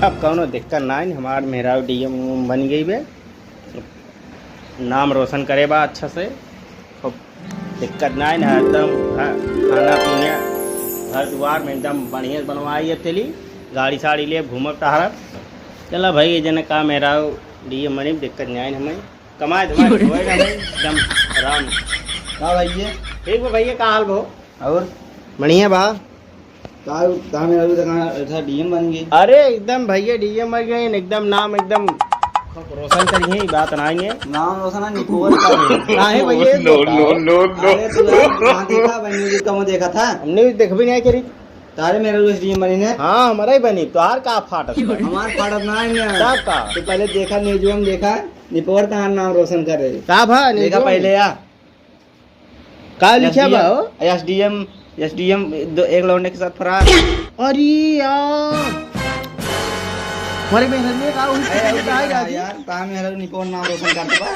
अब कौनो दिक्कत ना है, हमार मेहराव डीएम बन गई बे, नाम रोशन करे बा अच्छा से, खूब दिक्कत ना है एकदम। खाना पीने घर द्वार में एकदम बढ़िया बनवाई है तेली, गाड़ी साड़ी ले घूमब टहरब। चला भाई ये जन का मेहराव डीएम बनी दिक्कत नहीं है, हमें कमाए धमाए होए ना भाई एकदम आराम। का भैया ठीक है भैया, का हाल भो? और बढ़िया बा। का मेरा भी दुकान ऐसा डीएम बन गई। अरे एकदम भैया डीएम बन गए एकदम, नाम एकदम रोशन करिए, बात नाएंगे नाम रोशन है निकोल का है। काहे भैया? नो अरे तू कहां देखा बनी जी कम देखा था? हमने भी देखबी नहीं करी। तारे मेरा भी डीएम बनी ने। हाँ हमारा ही बनी, तोहार का फाटत बा? हमार फाड़त ना है ना। सब का तो पहले देखा न्यूज में देखा निपोर का नाम रोशन करे। का भा देखा पहले या का लिखा बा? एसडीएम एक लौंडे के साथ फरार। अरे यार हमारे मेहनत में का उल्टा यार ता मेरा निपोर नाम रोशन करता बा।